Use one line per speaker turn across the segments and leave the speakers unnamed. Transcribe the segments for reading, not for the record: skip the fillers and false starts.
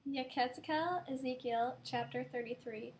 Yechezk'el, Ezekiel, chapter 33.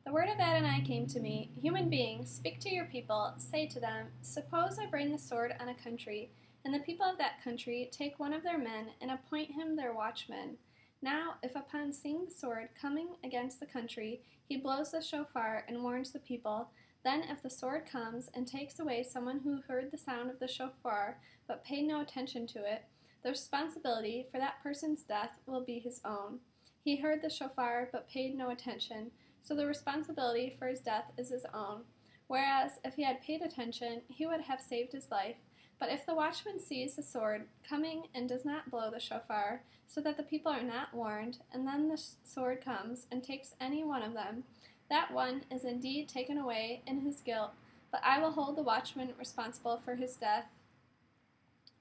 The word of Adonai came to me, Human being, speak to your people, say to them, Suppose I bring the sword on a country, and the people of that country take one of their men and appoint him their watchman. Now, if upon seeing the sword coming against the country, he blows the shofar and warns the people, then if the sword comes and takes away someone who heard the sound of the shofar but paid no attention to it, the responsibility for that person's death will be his own. He heard the shofar but paid no attention, so the responsibility for his death is his own. Whereas, if he had paid attention, he would have saved his life. But if the watchman sees the sword coming and does not blow the shofar, so that the people are not warned, and then the sword comes and takes any one of them, that one is indeed taken away in his guilt, but I will hold the watchman responsible for his death.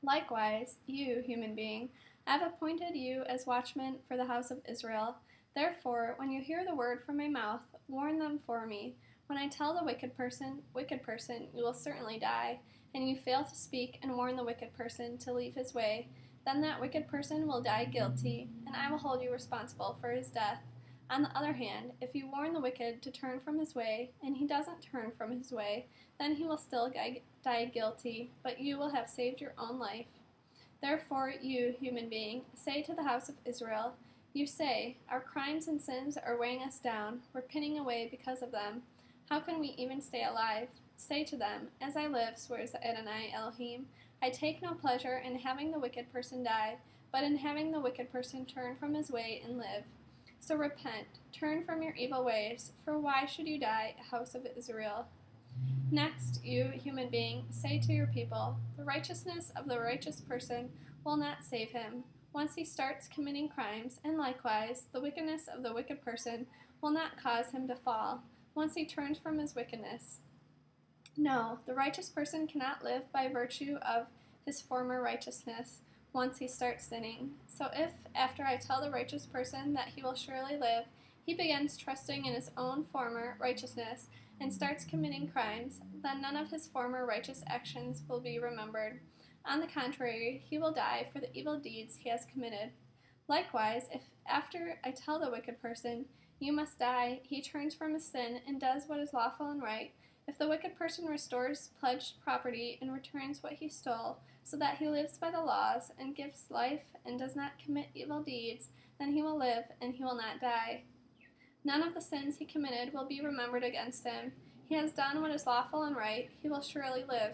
Likewise, you, human being, I have appointed you as watchmen for the house of Israel. Therefore, when you hear the word from my mouth, warn them for me. When I tell the wicked person, you will certainly die, and you fail to speak and warn the wicked person to leave his way, then that wicked person will die guilty, and I will hold you responsible for his death. On the other hand, if you warn the wicked to turn from his way, and he doesn't turn from his way, then he will still die guilty, but you will have saved your own life. Therefore, you, human being, say to the house of Israel, You say, Our crimes and sins are weighing us down, we're pinning away because of them. How can we even stay alive? Say to them, As I live, swears Adonai Elohim, I take no pleasure in having the wicked person die, but in having the wicked person turn from his way and live. So repent, turn from your evil ways, for why should you die, house of Israel? Next, you, human being, say to your people, The righteousness of the righteous person will not save him, once he starts committing crimes, and likewise, the wickedness of the wicked person will not cause him to fall, once he turns from his wickedness. No, the righteous person cannot live by virtue of his former righteousness, once he starts sinning. So if, after I tell the righteous person that he will surely live, he begins trusting in his own former righteousness and starts committing crimes, then none of his former righteous actions will be remembered. On the contrary, he will die for the evil deeds he has committed. Likewise, if after I tell the wicked person, You must die, he turns from his sin and does what is lawful and right, if the wicked person restores pledged property and returns what he stole, so that he lives by the laws and gives life and does not commit evil deeds, then he will live and he will not die. None of the sins he committed will be remembered against him. He has done what is lawful and right, he will surely live.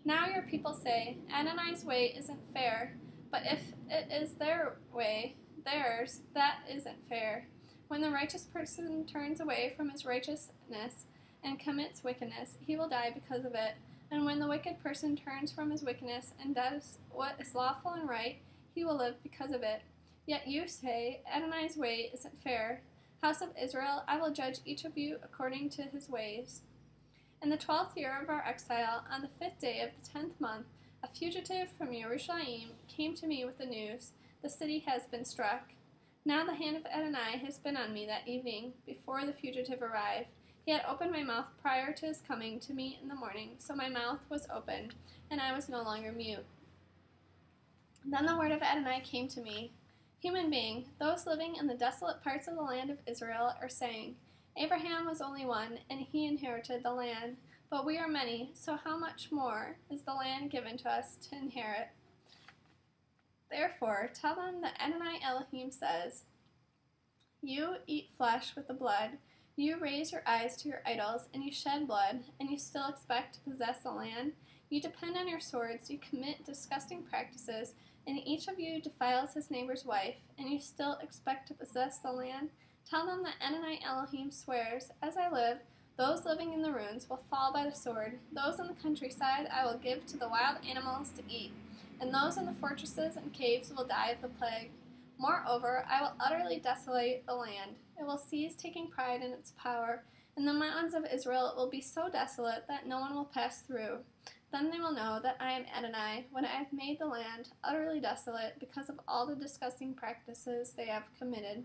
Now your people say, Adonai's way isn't fair, but if it is their way, theirs, that isn't fair. When the righteous person turns away from his righteousness and commits wickedness, he will die because of it. And when the wicked person turns from his wickedness and does what is lawful and right, he will live because of it. Yet you say, Adonai's way isn't fair. House of Israel, I will judge each of you according to his ways. In the 12th year of our exile, on the 5th day of the 10th month, a fugitive from Jerusalem came to me with the news, The city has been struck. Now the hand of Adonai has been on me that evening, before the fugitive arrived. He had opened my mouth prior to his coming to me in the morning, so my mouth was opened, and I was no longer mute. Then the word of Adonai came to me, Human being, those living in the desolate parts of the land of Israel are saying, Abraham was only one, and he inherited the land, but we are many, so how much more is the land given to us to inherit? Therefore, tell them that Adonai Elohim says, You eat flesh with the blood, you raise your eyes to your idols, and you shed blood, and you still expect to possess the land? You depend on your swords, you commit disgusting practices, and each of you defiles his neighbor's wife, and you still expect to possess the land? Tell them that Adonai Elohim swears, As I live, those living in the ruins will fall by the sword, those in the countryside I will give to the wild animals to eat, and those in the fortresses and caves will die of the plague. Moreover, I will utterly desolate the land. It will cease taking pride in its power. In the mountains of Israel it will be so desolate that no one will pass through. Then they will know that I am Adonai, when I have made the land utterly desolate because of all the disgusting practices they have committed.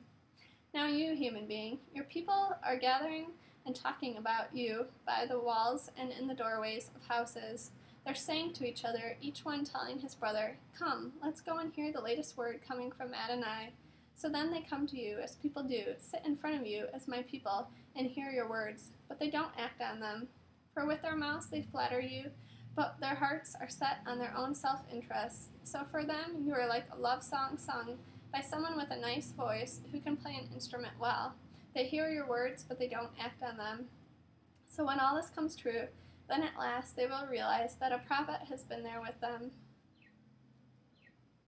Now you, human being, your people are gathering and talking about you by the walls and in the doorways of houses. They're saying to each other, each one telling his brother, Come, let's go and hear the latest word coming from Adonai. So then they come to you as people do, sit in front of you as my people, and hear your words, but they don't act on them. For with their mouths they flatter you, but their hearts are set on their own self-interest. So for them you are like a love song sung by someone with a nice voice who can play an instrument well. They hear your words, but they don't act on them. So when all this comes true, then at last they will realize that a prophet has been there with them.